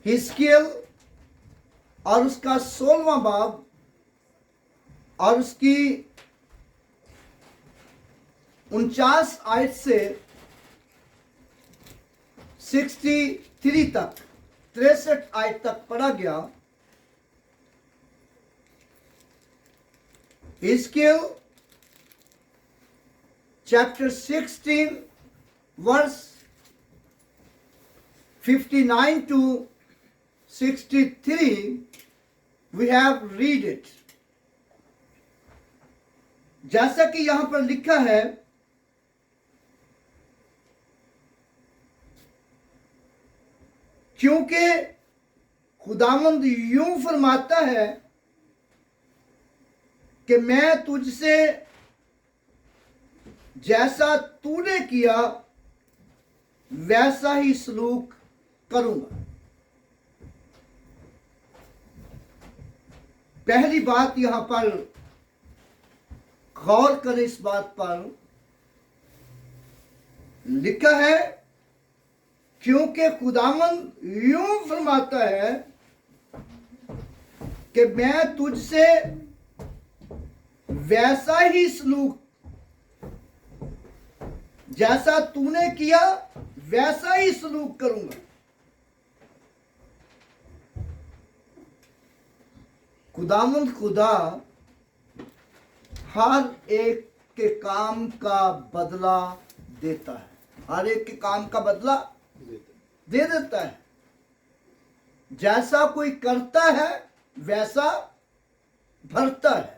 हिजकिय्याह और उसका 16वां बाब और उसकी 49 आयत से 63 तक 63 आयत तक पढ़ा गया। हिजकिय्याह chapter 16 verse 59 to 63 we have read it। जैसा कि यहां पर लिखा है, क्योंकि खुदावंद यूं फरमाता है कि मैं तुझसे जैसा तूने किया वैसा ही सलूक करूंगा। पहली बात यहां पर गौर करें, इस बात पर लिखा है क्योंकि खुदावंद यूं फरमाता है कि मैं तुझसे वैसा ही सलूक, जैसा तूने किया वैसा ही सलूक करूंगा। खुदावंद खुदा हर एक के काम का बदला देता है, हर एक के काम का बदला दे देता है। जैसा कोई करता है वैसा भरता है।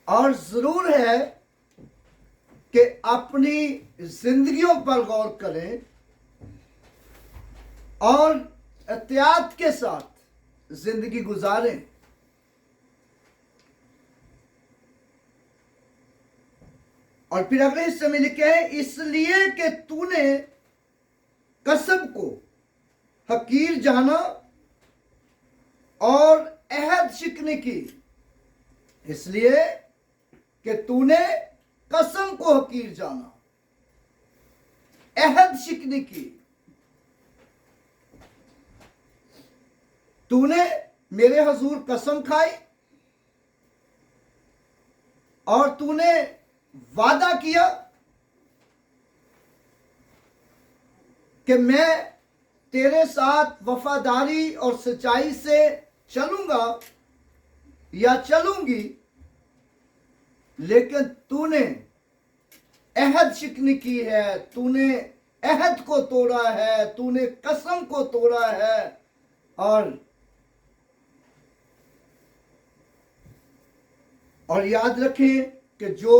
और जरूर है कि अपनी जिंदगियों पर गौर करें और एहतियात के साथ जिंदगी गुजारें। और फिर अगले हिस्से में लिखे हैं, इसलिए कि तूने कसम को हकीर जाना और अहद शिकने की। इसलिए कि तूने कसम को हकीर जाना, अहद शिकने की। तूने मेरे हजूर कसम खाई और तूने वादा किया कि मैं तेरे साथ वफादारी और सच्चाई से चलूंगा या चलूंगी, लेकिन तूने अहद शिकनी की है, तूने अहद को तोड़ा है, तूने कसम को तोड़ा है। और याद रखें कि जो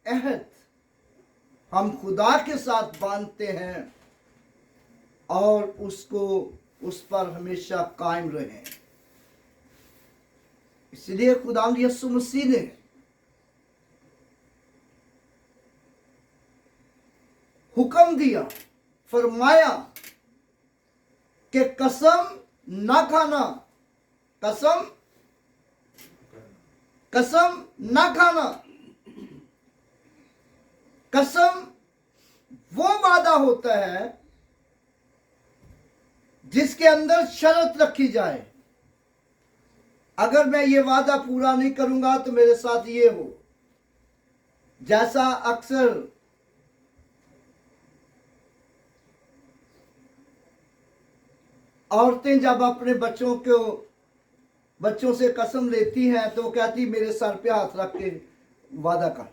अहद हम खुदा के साथ बांधते हैं और उसको उस पर हमेशा कायम रहें। इसलिए खुदावंद यीशु मसीह ने हुक्म दिया, फरमाया कि कसम ना खाना, कसम ना खाना। कसम वो वादा होता है जिसके अंदर शर्त रखी जाए, अगर मैं ये वादा पूरा नहीं करूंगा तो मेरे साथ ये हो। जैसा अक्सर औरतें जब अपने बच्चों से कसम लेती हैं तो कहती मेरे सर पे हाथ रख के वादा कर,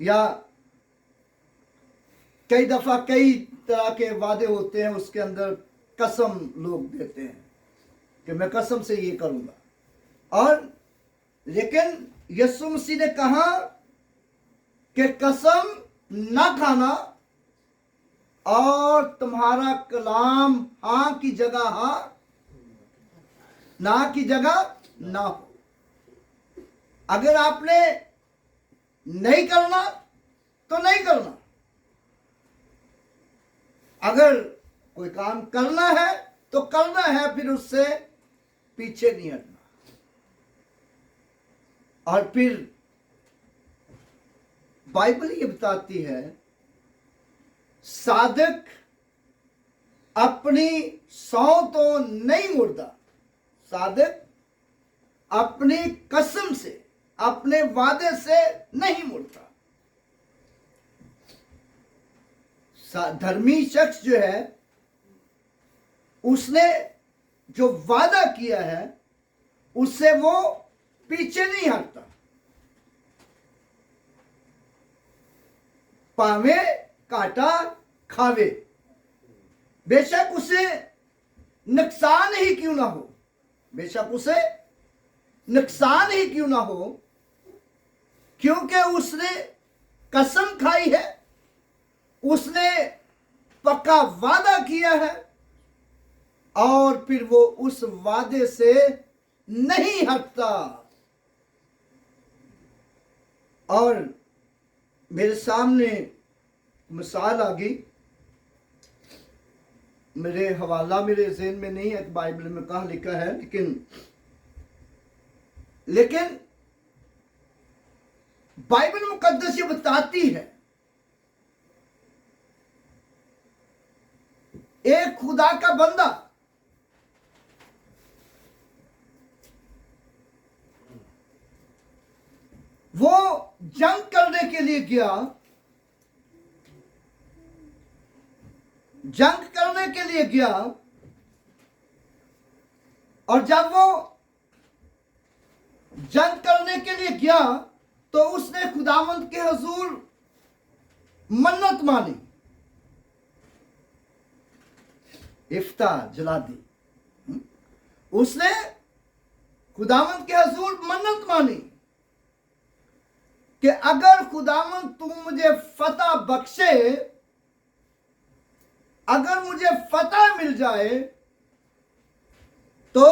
या कई दफा कई तरह के वादे होते हैं, उसके अंदर कसम लोग देते हैं कि मैं कसम से ये करूंगा। और लेकिन यीशु मसीह ने कहा कि कसम ना खाना और तुम्हारा कलाम हां की जगह हां, ना की जगह ना हो। अगर आपने नहीं करना तो नहीं करना, अगर कोई काम करना है तो करना है, फिर उससे पीछे नहीं हटना। और फिर बाइबल ये बताती है साधक अपनी सौ तो नहीं मुड़ता, साधक अपनी कसम से, अपने वादे से नहीं मुड़ता। धर्मी शख्स जो है उसने जो वादा किया है उससे वो पीछे नहीं हटता, पावे काटा खावे, बेशक उसे नुकसान ही क्यों ना हो, बेशक उसे नुकसान ही क्यों ना हो, क्योंकि उसने कसम खाई है, उसने पक्का वादा किया है और फिर वो उस वादे से नहीं हटता। और मेरे सामने मिसाल आ गई, मेरे हवाला मेरे ज़हन में नहीं है, बाइबल में कहाँ लिखा है, लेकिन बाइबल मुकद्दस ये बताती है एक खुदा का बंदा वो जंग करने के लिए गया, जंग करने के लिए गया, और जब वो जंग करने के लिए गया तो उसने खुदावंद के हुजूर मन्नत मानी, इफ्ता जला दी। उसने खुदावंद के हुजूर मन्नत मानी कि अगर खुदावंद तू मुझे फतह बख्शे, अगर मुझे फतह मिल जाए तो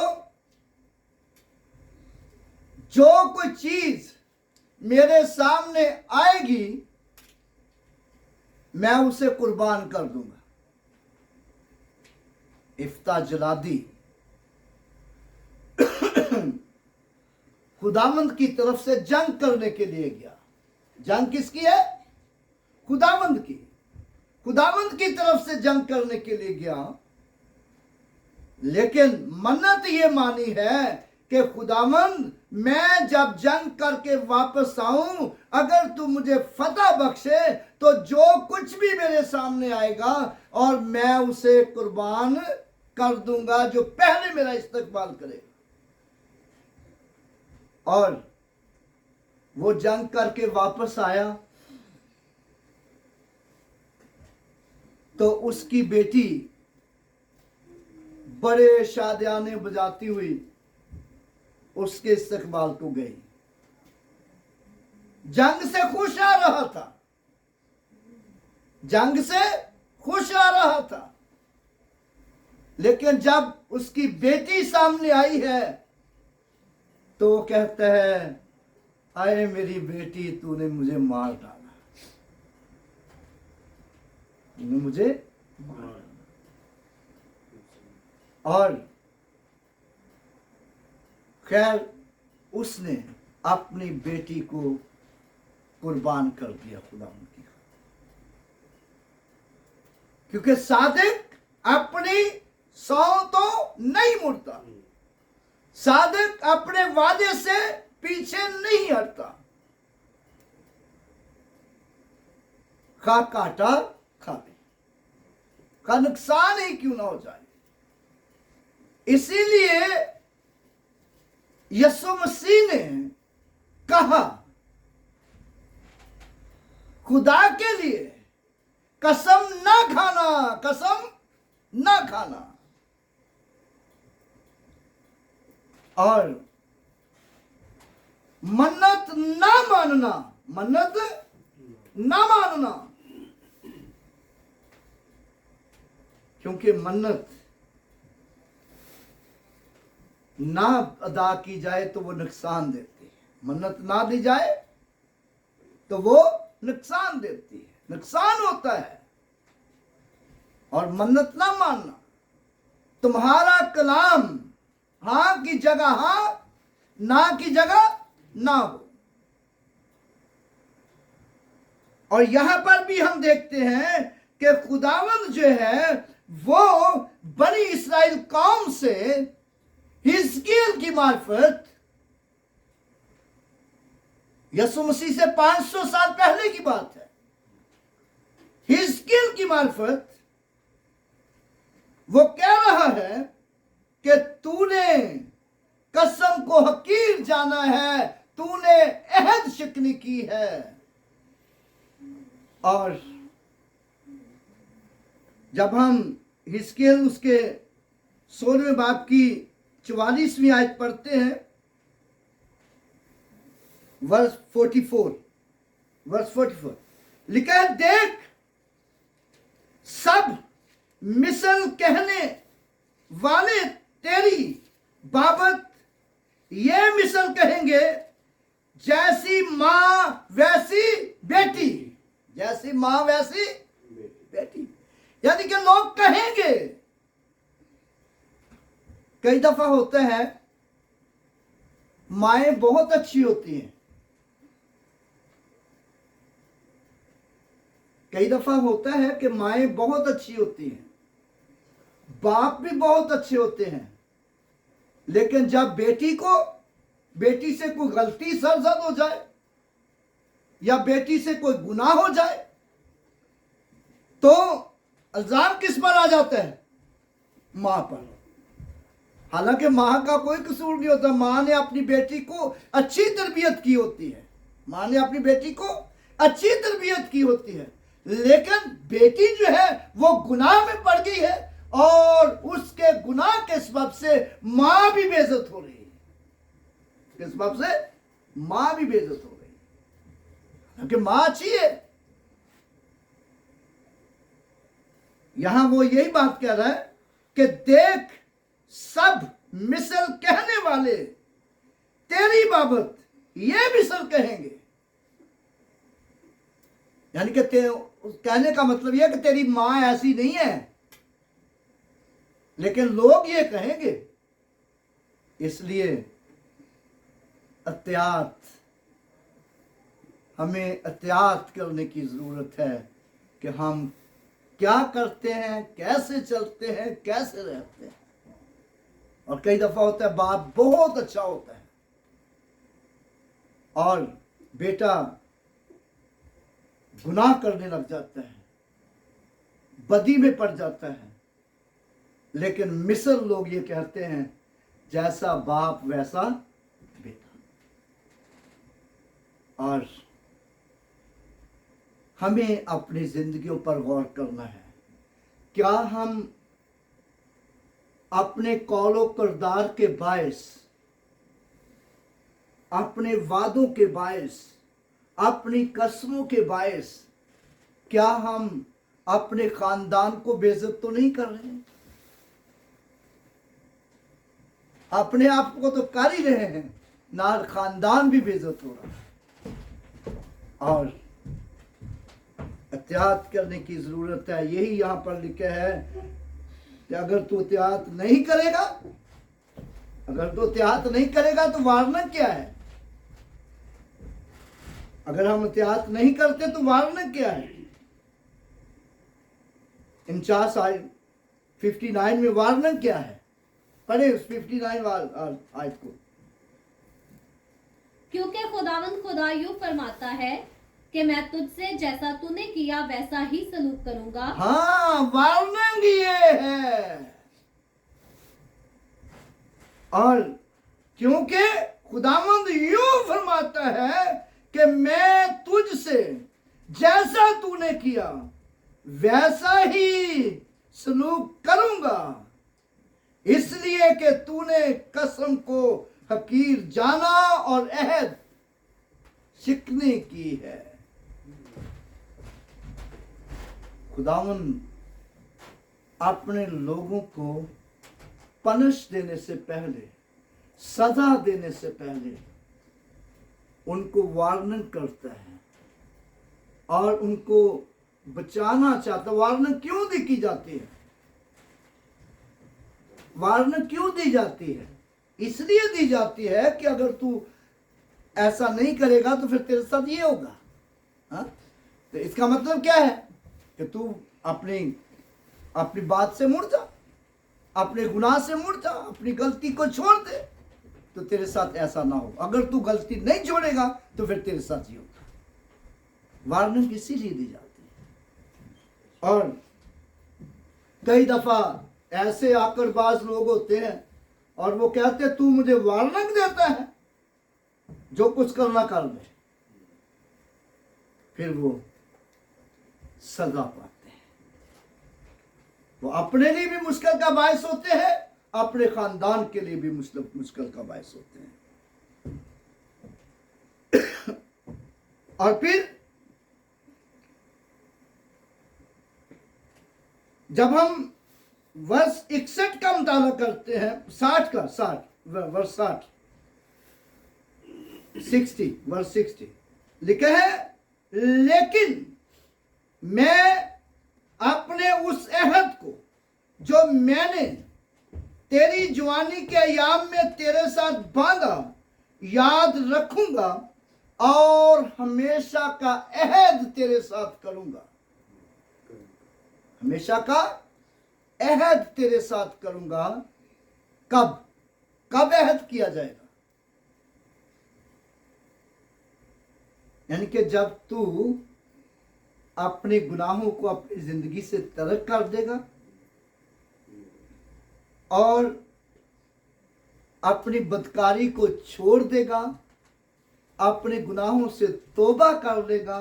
जो कोई चीज मेरे सामने आएगी मैं उसे कुर्बान कर दूंगा। इफ्ता जला दी। खुदावंद की तरफ से जंग करने के लिए गया। जंग किसकी है? खुदावंद की। खुदावंद की तरफ से जंग करने के लिए गया, लेकिन मन्नत ये मानी है कि खुदावंद मैं जब जंग करके वापस आऊं, अगर तू मुझे फतह बख्शे तो जो कुछ भी मेरे सामने आएगा और मैं उसे कुर्बान कर दूंगा, जो पहले मेरा इस्तकबाल करेगा। और वो जंग करके वापस आया तो उसकी बेटी बड़े शादियाने बजाती हुई उसके इस्तकबाल को गई। जंग से खुश आ रहा था, जंग से खुश आ रहा था, लेकिन जब उसकी बेटी सामने आई है तो वो कहता है, आए मेरी बेटी, तूने मुझे मार डाला, तूने मुझे मार डाला। और खैर उसने अपनी बेटी को कुर्बान कर दिया खुदा की, क्योंकि सादिक अपनी सौ तो नहीं मुड़ता, सादिक अपने वादे से पीछे नहीं हटता, खा काटा खावे, का नुकसान ही क्यों ना हो जाए। इसीलिए यीशु मसीह ने कहा, खुदा के लिए कसम ना खाना, कसम ना खाना। और मन्नत ना मानना, मन्नत ना मानना, क्योंकि मन्नत ना अदा की जाए तो वो नुकसान देती है, मन्नत ना दी जाए तो वो नुकसान देती है, नुकसान होता है। और मन्नत ना मानना, तुम्हारा कलाम हाँ की जगह हाँ, ना की जगह ना हो। और यहां पर भी हम देखते हैं कि खुदावंद जो है वो बनी इस्राएल कौम से हिजकिय्याह की मार्फत, यीशु मसीह से 500 साल पहले की बात है, हिजकिय्याह की मार्फत वो कह रहा है कि तूने कसम को हकीर जाना है, तूने अहद शिकनी की है। और जब हम हिजकिय्याह उसके 16वें बाब की 44वीं आयत पढ़ते हैं, वर्स 44 लिखा है, देख सब मिसल कहने वाले तेरी बाबत ये मिसल कहेंगे, जैसी मां वैसी बेटी, जैसी मां वैसी बेटी। यानी कि लोग कहेंगे, कई दफा होता है माएं बहुत अच्छी होती हैं, कई दफा होता है कि माएं बहुत अच्छी होती हैं, बाप भी बहुत अच्छे होते हैं, लेकिन जब बेटी से कोई गलती सरजद हो जाए या बेटी से कोई गुनाह हो जाए तो इल्जाम किस पर आ जाता है? मां पर। हालांकि मां का कोई कसूर नहीं होता, मां ने अपनी बेटी को अच्छी तरबियत की होती है, मां ने अपनी बेटी को अच्छी तरबियत की होती है, लेकिन बेटी जो है वो गुनाह में पड़ गई है और उसके गुनाह के सबब से मां भी बेइज्जत हो रही है, किस सबब से? मां भी बेइज्जत हो रही है, क्योंकि मां अच्छी है। यहां वो यही बात कह रहा है कि देख सब मिसल कहने वाले तेरी बाबत ये मिसल कहेंगे। यानी कि कहने का मतलब यह कि तेरी मां ऐसी नहीं है, लेकिन लोग ये कहेंगे। इसलिए एहतियात, हमें एहतियात करने की जरूरत है कि हम क्या करते हैं, कैसे चलते हैं, कैसे रहते हैं। और कई दफा होता है बाप बहुत अच्छा होता है और बेटा गुनाह करने लग जाता है, बदी में पड़ जाता है, लेकिन मिस्र लोग ये कहते हैं जैसा बाप वैसा बेटा। और हमें अपनी जिंदगियों पर गौर करना है, क्या हम अपने कौलो किरदार के बायस, अपने वादों के बायस, अपनी कसमों के बायस, क्या हम अपने खानदान को बेइज्जत तो नहीं कर रहे हैं? अपने आप को तो कर ही रहे हैं, ना खानदान भी बेइज्जत हो रहा है। और एहतियात करने की जरूरत है। यही यहां पर लिखा है कि अगर तू एहतियात नहीं करेगा, अगर तू एहतियात नहीं करेगा तो वारना क्या है? अगर हम एहतियात नहीं करते तो वारना क्या है? इंचास 59 में वारना क्या है? पढ़े उस 59 आयत को। क्योंकि खुदावंद खुदा यूं फरमाता है कि मैं तुझसे जैसा तूने किया वैसा ही सलूक करूंगा। हाँ, वार्निंग ये है। और क्योंकि खुदावंद यूं फरमाता है कि मैं तुझसे जैसा तूने किया वैसा ही सलूक करूंगा, इसलिए कि तूने कसम को हकीर जाना और अहद शिकने की है। खुदावंद अपने लोगों को पनिश देने से पहले, सजा देने से पहले उनको वार्निंग करता है और उनको बचाना चाहता है। वार्निंग क्यों दी जाती है? वार्निंग क्यों दी जाती है? इसलिए दी जाती है कि अगर तू ऐसा नहीं करेगा तो फिर तेरे साथ ये होगा। हाँ, तो इसका मतलब क्या है कि तू अपनी अपनी बात से मुड़ जा, अपने गुनाह से मुड़ जा, अपनी गलती को छोड़ दे। तो तेरे साथ ऐसा ना हो। अगर तू गलती नहीं छोड़ेगा तो फिर तेरे साथ ये होगा। वार्निंग इसीलिए दी जाती है। और कई दफा ऐसे आकड़बाज लोग होते हैं और वो कहते हैं तू मुझे वार्निंग देता है, जो कुछ करना कर ले। फिर वो सजा पाते हैं। वो अपने लिए भी मुश्किल का बायस होते हैं, अपने खानदान के लिए भी मुश्किल का बायस होते हैं। और फिर जब हम वर्ष 61 का मुताला करते हैं, 60 वर्ष 60 लिखा है, लेकिन मैं अपने उस अहद को जो मैंने तेरी जवानी के अय्याम में तेरे साथ बांधा याद रखूंगा और हमेशा का अहद तेरे साथ करूंगा। हमेशा का अहद तेरे साथ करूंगा। कब कब अहद किया जाएगा? यानी कि जब तू अपने गुनाहों को अपनी जिंदगी से तर्क कर देगा और अपनी बदकारी को छोड़ देगा, अपने गुनाहों से तौबा कर लेगा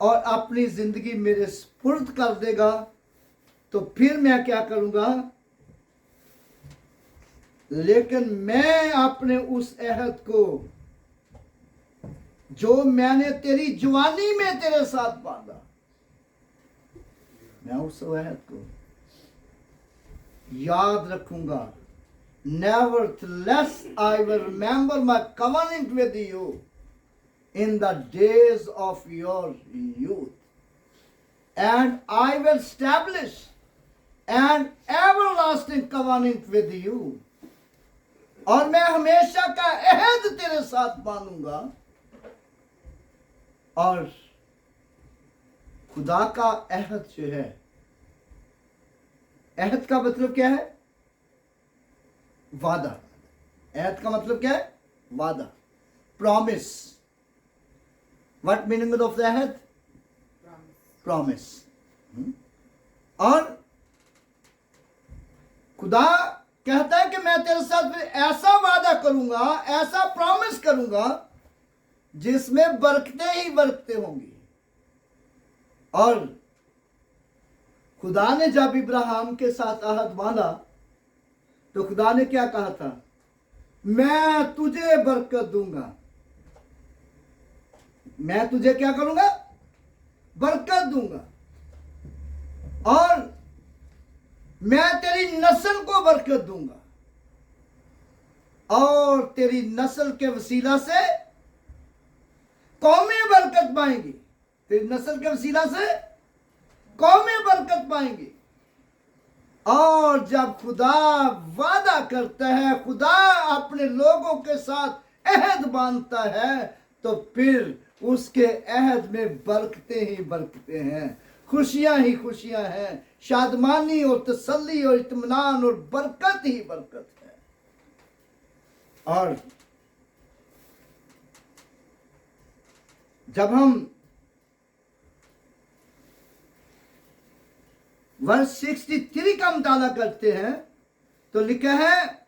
और अपनी जिंदगी मेरे सुपुर्द कर देगा, तो फिर मैं क्या करूंगा? लेकिन मैं अपने उस अहद को जो मैंने तेरी जवानी में तेरे साथ बांधा, मैं उस अहद को याद रखूंगा। Nevertheless, I will remember my covenant with you in the days of your youth, and I will establish an everlasting covenant with you. और मैं हमेशा का अहद तेरे साथ बांधूंगा। और खुदा का अहद जो है, अहद का मतलब क्या है? वादा। अहद का मतलब क्या है? वादा, promise. What meaning of the Ahad? Promise. और खुदा कहता है कि मैं तेरे साथ ऐसा वादा करूंगा, ऐसा प्रॉमिस करूंगा जिसमें बरकतें ही बरकतें होंगी। और खुदा ने जब इब्राहिम के साथ अहद बांधा तो खुदा ने क्या कहा था? मैं तुझे बरकत दूंगा। मैं तुझे क्या करूंगा? बरकत दूंगा। और मैं तेरी नस्ल को बरकत दूंगा और तेरी नस्ल के वसीला से कौमें बरकत पाएंगी। तेरी नस्ल के वसीला से कौमें बरकत पाएंगी। और जब खुदा वादा करता है, खुदा अपने लोगों के साथ अहद बांधता है, तो फिर उसके अहद में बरकतें ही बरकतें हैं, खुशियां ही खुशियां हैं, शादमानी और तसल्ली और इत्मीनान और बरकत ही बरकत है। और जब हम वर्ष 63 का मुताला करते हैं तो लिखा है,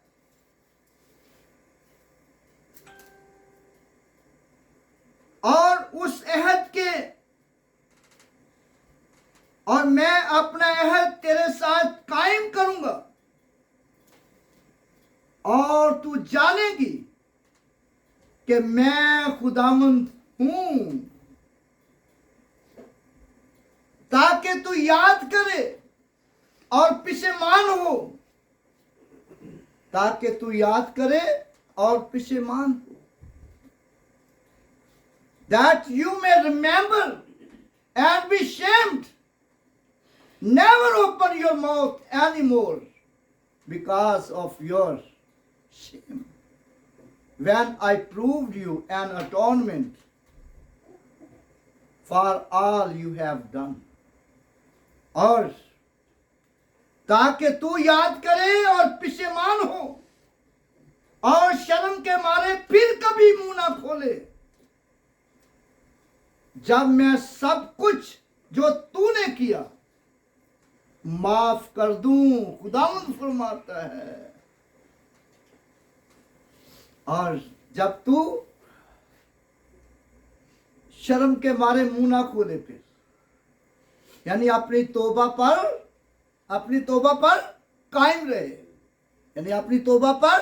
और उस अहद के, और मैं अपना अहद तेरे साथ कायम करूंगा और तू जानेगी कि मैं खुदावंद हूं, ताकि तू याद करे और पिशेमान हो। ताकि तू याद करे और पिशेमान हो। That you may remember and be shamed. Never open your mouth anymore because of your shame. When I proved you an atonement for all you have done, और ताकि तू याद करे और पशेमान हो और शर्म के मारे फिर कभी मुंह ना खोले, जब मैं सब कुछ जो तूने किया माफ कर दूं। खुदावंद फरमाता है, और जब तू शर्म के मारे मुंह ना खोले, फिर यानी अपनी तौबा पर कायम रहे, यानी अपनी तौबा पर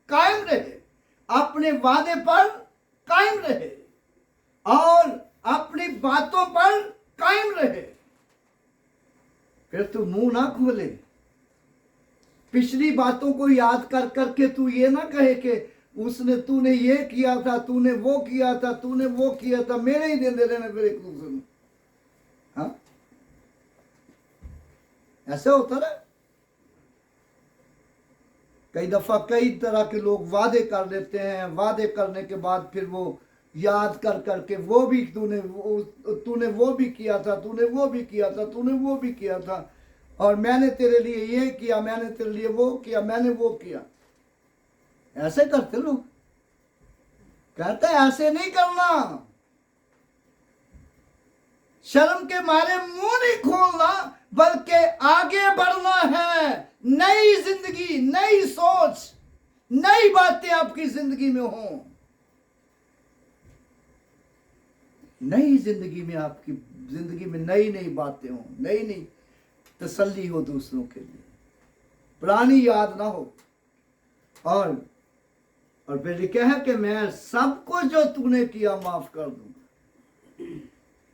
कायम रहे, अपने वादे पर कायम रहे और अपनी बातों पर कायम रहे। फिर तू मुंह ना खोले, पिछली बातों को याद कर करके तू ये ना कहे कि तूने ये किया था, तूने वो किया था, तूने वो किया था, मेरे ही दिन दे देने फिर एक दूसरे में। हाँ, ऐसे होता ना। कई दफा कई तरह के लोग वादे कर लेते हैं, वादे करने के बाद फिर वो याद कर करके वो भी तूने वो भी किया था, तूने वो भी किया था, तूने वो भी किया था, और मैंने तेरे लिए ये किया, मैंने तेरे लिए वो किया, मैंने वो किया। ऐसे करते लोग। कहते हैं ऐसे नहीं करना, शर्म के मारे मुंह नहीं खोलना, बल्कि आगे बढ़ना है। नई जिंदगी, नई सोच, नई बातें आपकी जिंदगी में हो, नई जिंदगी में, आपकी जिंदगी में नई नई बातें हो, नई नई तसल्ली हो दूसरों के लिए, पुरानी याद ना हो। और फिर लिखा है कि मैं सबको जो तूने किया माफ कर दूंगा।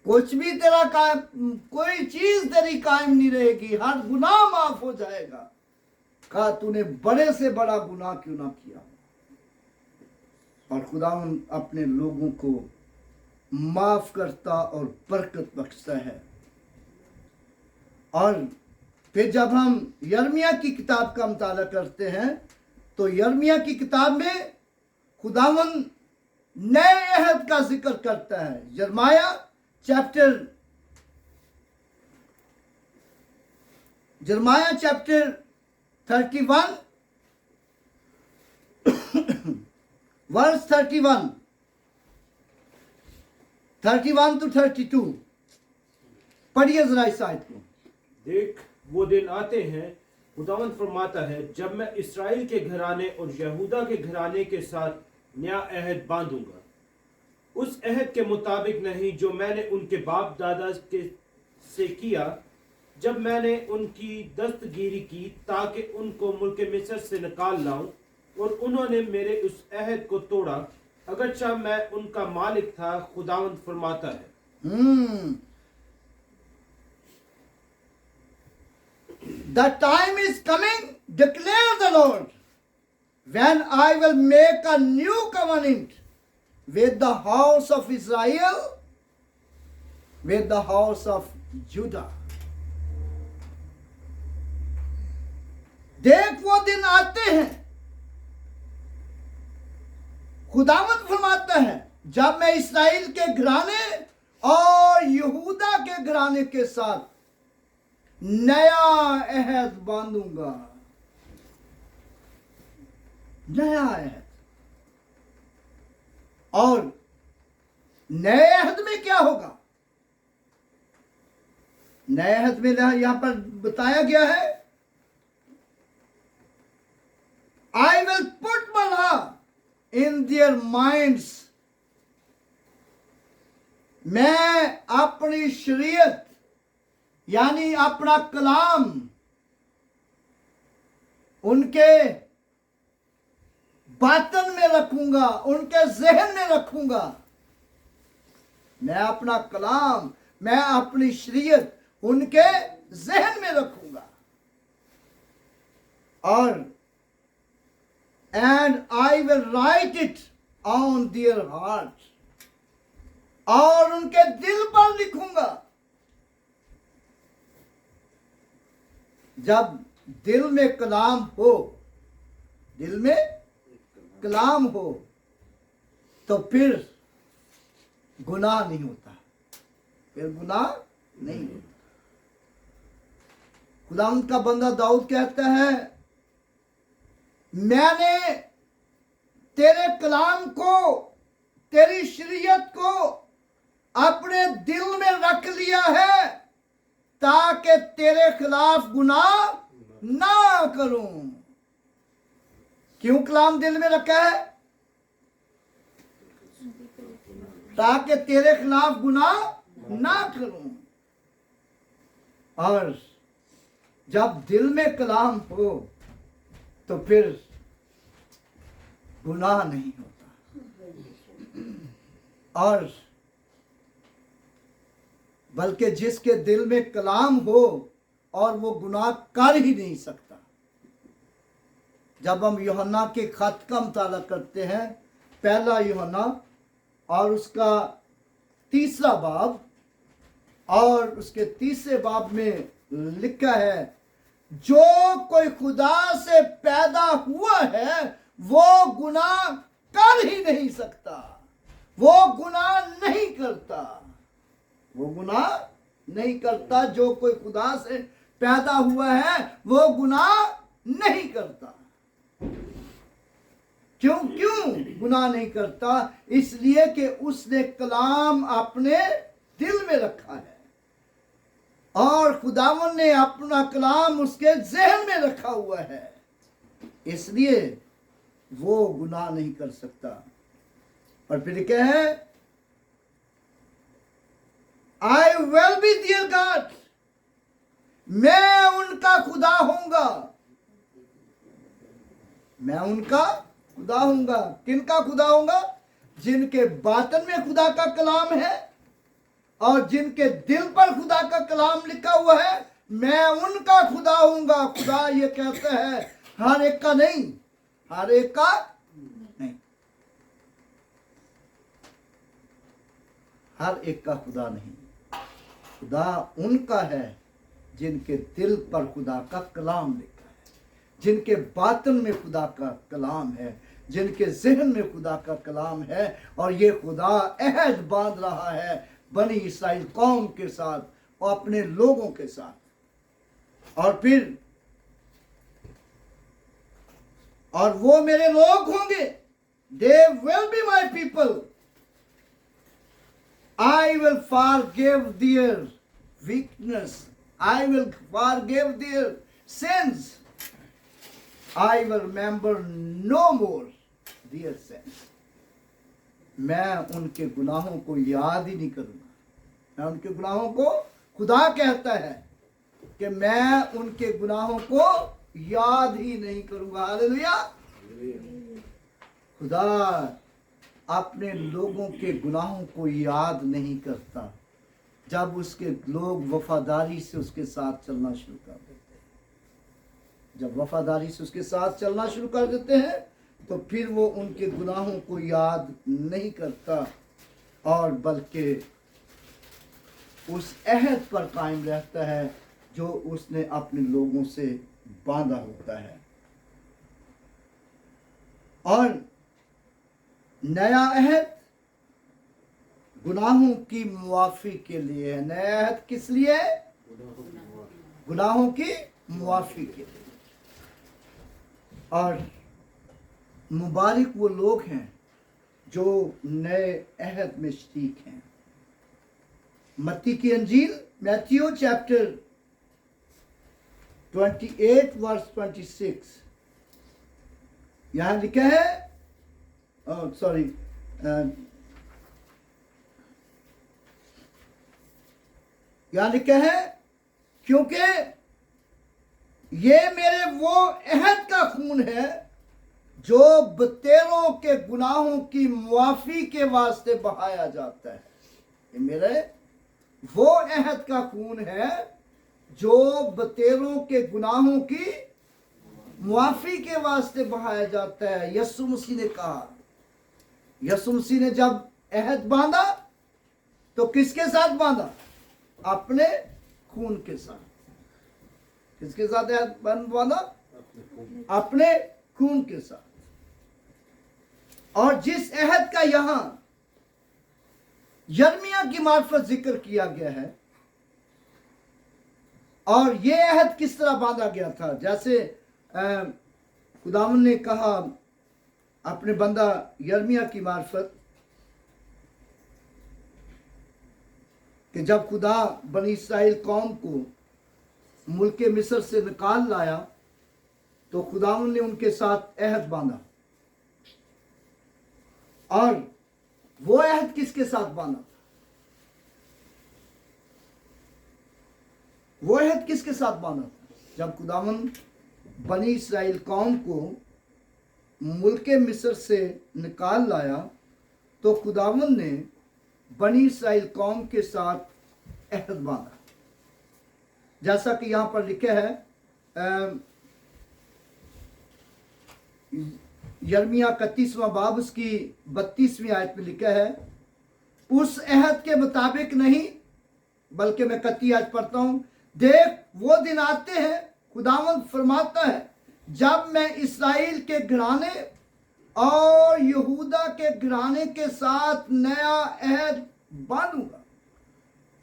कुछ भी तेरा कोई चीज तेरी कायम नहीं रहेगी, हर गुनाह माफ हो जाएगा, कहा तूने बड़े से बड़ा गुनाह क्यों ना किया। और खुदावंद अपने लोगों को माफ करता और बरकत बख्शता है। और फिर जब हम यर्मिया की किताब का मुताला करते हैं तो यर्मिया की किताब में खुदावंद नए अहद का जिक्र करता है। यर्मिया चैप्टर 31 वर्स 31 to 32 पढ़िए जरा इस आयत को। देख, वो दिन आते हैं, खुदावंद फरमाता है, जब मैं इस्राएल के घराने और यहूदा के घराने के साथ नया अहद बांधूंगा, उस अहद के मुताबिक नहीं जो मैंने उनके बाप दादा से किया जब मैंने उनकी दस्तगीरी की ताकि उनको मुल्क मिस्र से निकाल लाऊं, और उन्होंने मेरे उस अहद को तोड़ा, अगरचा मैं उनका मालिक था। खुदावंद फरमाता है। The time is coming, declare the Lord, when I will make a new covenant with the house of Israel, with the house of Judah. देख वो दिन आते हैं, खुदावंद फरमाता है, जब मैं इस्राएल के घराने और यहूदा के घराने के साथ नया अहद बांधूंगा। नया अहद। और नए अहद में क्या होगा? नए अहद में यहां पर बताया गया है, I will put my law in their minds. मैं अपनी शरीयत यानी अपना कलाम उनके बातन में रखूंगा, उनके जहन में रखूंगा। मैं अपना कलाम, मैं अपनी शरीयत उनके जहन में रखूंगा। और and I will write it on their hearts, और उनके दिल पर लिखूंगा। जब दिल में कलाम हो, दिल में कलाम हो, तो फिर गुनाह नहीं होता। फिर गुनाह नहीं होता। खुदावंद का बंदा दाऊद कहता है, मैंने तेरे कलाम को, तेरी शरीयत को अपने दिल में रख लिया है ताकि तेरे खिलाफ गुनाह ना करूं। क्यों कलाम दिल में रखा है? ताकि तेरे खिलाफ गुनाह ना करूं। और जब दिल में कलाम हो तो फिर गुनाह नहीं होता। और बल्कि जिसके दिल में कलाम हो और वो गुनाह कर ही नहीं सकता। जब हम यूहन्ना के खत का मुताला करते हैं, पहला यूहन्ना और उसका 3 बाब और उसके 3 बाब में लिखा है, जो कोई खुदा से पैदा हुआ है वो गुनाह कर ही नहीं सकता, वो गुनाह नहीं करता, वो गुनाह नहीं करता। जो कोई खुदा से पैदा हुआ है वो गुनाह नहीं करता। क्यों गुनाह नहीं करता? इसलिए कि उसने कलाम अपने दिल में रखा है और खुदावन ने अपना कलाम उसके ज़हन में रखा हुआ है, इसलिए वो गुनाह नहीं कर सकता। और फिर क्या है? I will be there God, मैं उनका खुदा होऊंगा, मैं उनका खुदा होऊंगा। किनका खुदा होऊंगा? जिनके बातन में खुदा का कलाम है और जिनके दिल पर खुदा का कलाम लिखा हुआ है, मैं उनका खुदा होऊंगा। खुदा ये कहता है, हर एक का नहीं, हर एक का नहीं, हर एक का खुदा नहीं। खुदा उनका है जिनके दिल पर खुदा का कलाम लिखा है, जिनके बातन में खुदा का कलाम है, जिनके ज़हन में खुदा का कलाम है। और ये खुदा अहद बांध रहा है बनी इस्राइल कौम के साथ और अपने लोगों के साथ। और फिर और वो मेरे लोग होंगे, they will be my people, I will forgive their weakness, I will forgive their sins, I will remember no more their sins. मैं उनके गुनाहों को याद ही नहीं करूंगा। मैं उनके गुनाहों को, खुदा कहता है कि मैं उनके गुनाहों को याद ही नहीं करूंगा। हालेलुया। खुदा अपने लोगों के गुनाहों को याद नहीं करता जब उसके लोग वफादारी से उसके साथ चलना शुरू कर देते हैं। जब वफादारी से उसके साथ चलना शुरू कर देते हैं तो फिर वो उनके गुनाहों को याद नहीं करता और बल्कि उस अहद पर कायम रहता है जो उसने अपने लोगों से बांधा होता है। और नया अहद गुनाहों की मुआफी के लिए है। नया अहद किस लिए है? गुनाहों की मुआफी के लिए। और मुबारक वो लोग हैं जो नए अहद में शरीक हैं। मत्ती की अंजील, मैथ्यू चैप्टर 28 वर्स 26, यहां लिखा है, सॉरी, यहां लिखा है, क्योंकि ये मेरे वो अहद का खून है जो बतेरों के गुनाहों की मुआफी के वास्ते बहाया जाता है। ये मेरे वो अहद का खून है जो बतेरों के गुनाहों की मुआफी के वास्ते बहाया जाता है। यीशु मसीह ने कहा, यीशु मसीह ने जब अहद बांधा तो किसके साथ बांधा? अपने खून के साथ। किसके साथ अहद बांधा? अपने खून के साथ। और जिस अहद का यहां यिर्मयाह की मार्फत जिक्र किया गया है। और ये अहद किस तरह बांधा गया था, जैसे खुदावन ने कहा अपने बंदा यिर्मयाह की मार्फत कि जब खुदा बनी इस्राएल कौम को मुल्क मिस्र से निकाल लाया तो खुदावन ने उनके साथ अहद बांधा। और वो अहद किसके साथ बांधा? वो अहद किसके साथ बांधा था? जब खुदावन बनी इस्राएल कौम को मुल्क मिस्र से निकाल लाया तो खुदावन ने बनी इस्राएल कौम के साथ अहद बांधा, जैसा कि यहां पर लिखा है यिर्मयाह 31वां बाब उसकी 32वीं आयत में लिखा है, उस अहद के मुताबिक नहीं, बल्कि मैं 31 आयत पढ़ता हूं, देख वो दिन आते हैं, खुदावंद फरमाता है, जब मैं इस्राएल के घराने और यहूदा के घराने के साथ नया अहद बांधूंगा,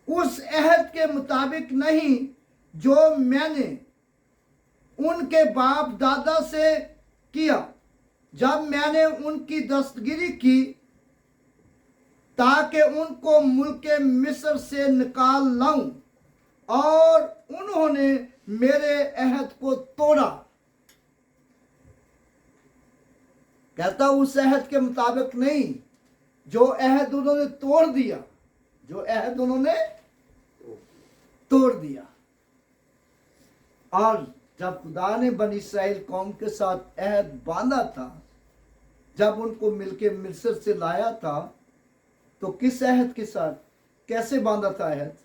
उस अहद के मुताबिक नहीं जो मैंने उनके बाप दादा से किया जब मैंने उनकी दस्तगिरी की ताकि उनको मुल्क मिस्र से निकाल लाऊं, और उन्होंने मेरे अहद को तोड़ा। कहता उस अहद के मुताबिक नहीं जो अहद उन्होंने तोड़ दिया, जो अहद उन्होंने तोड़ दिया। और जब खुदा ने बनी इस्राएल कौम के साथ अहद बांधा था, जब उनको मिलके मिस्र से लाया था, तो किस अहद के साथ, कैसे बांधा था अहद?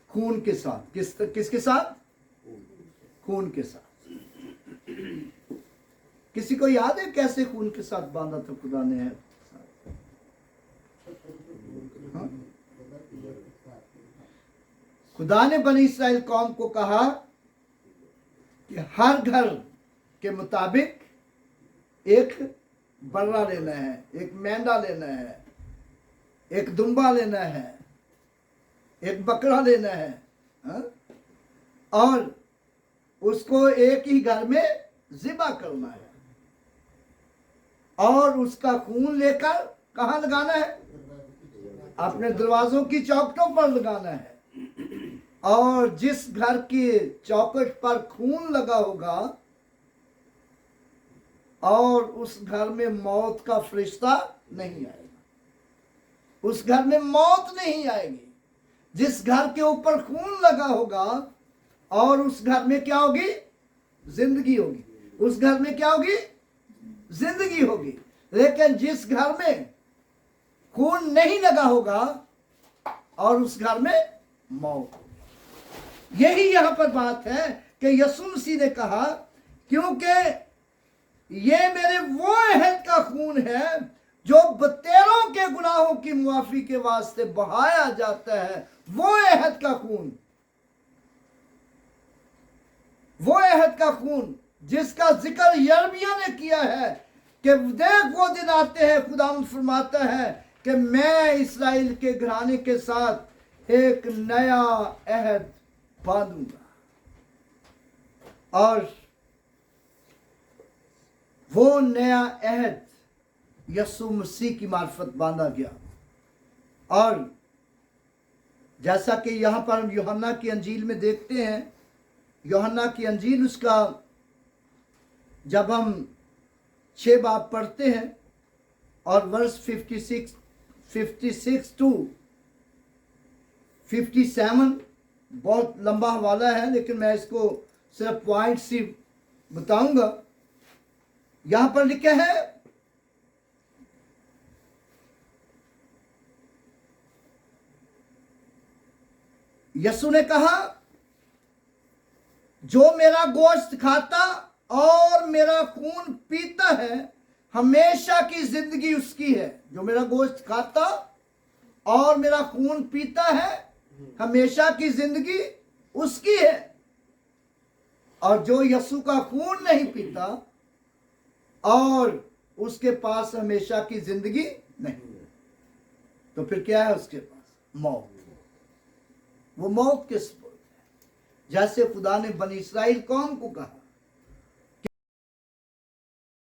खून के साथ। किसके साथ? खून के साथ। किसी को याद है कैसे खून के साथ बांधा था खुदा ने अहद? हाँ? खुदा ने बनी इस्राएल कौम को कहा कि हर घर के मुताबिक एक बर्रा लेना है, एक मेंढा लेना है, एक दुम्बा लेना है, एक बकरा लेना है, हा? और उसको एक ही घर में ज़िबा करना है और उसका खून लेकर कहाँ लगाना है? अपने दरवाजों की चौखटों पर लगाना है। और जिस घर की चौखट पर खून लगा होगा और उस घर में मौत का फरिश्ता नहीं आएगा, उस घर में मौत नहीं आएगी। जिस घर के ऊपर खून लगा होगा और उस घर में क्या होगी? जिंदगी होगी। उस घर में क्या होगी? जिंदगी होगी। लेकिन जिस घर में खून नहीं लगा होगा और उस घर में मौत। यही यहां पर बात है कि यीशु मसीह ने कहा, क्योंकि ये मेरे वो अहद का खून है जो बतेरों के गुनाहों की मुआफी के वास्ते बहाया जाता है। वो अहद का खून, वो अहद का खून जिसका जिक्र यिर्मयाह ने किया है कि देख वो दिन आते हैं, खुदावंद फरमाता है कि मैं इस्राएल के घराने के साथ एक नया अहद बांधूंगा। और वो नया अहद यीशु मसीह की मार्फत बांधा गया। और जैसा कि यहां पर हम यूहन्ना की अंजील में देखते हैं, यूहन्ना की अंजील उसका जब हम 6 बाब पढ़ते हैं और वर्स 56 टू 57, बहुत लंबा हवाला है लेकिन मैं इसको सिर्फ पॉइंट सी बताऊंगा। यहां पर लिखा है, यीशु ने कहा, जो मेरा गोश्त खाता और मेरा खून पीता है हमेशा की जिंदगी उसकी है। जो मेरा गोश्त खाता और मेरा खून पीता है हमेशा की जिंदगी उसकी है। और जो यीशु का खून नहीं पीता और उसके पास हमेशा की जिंदगी नहीं है। तो फिर क्या है उसके पास? मौत। वो मौत के सपुर्द है। जैसे खुदा ने बनी इस्राएल कौम को कहा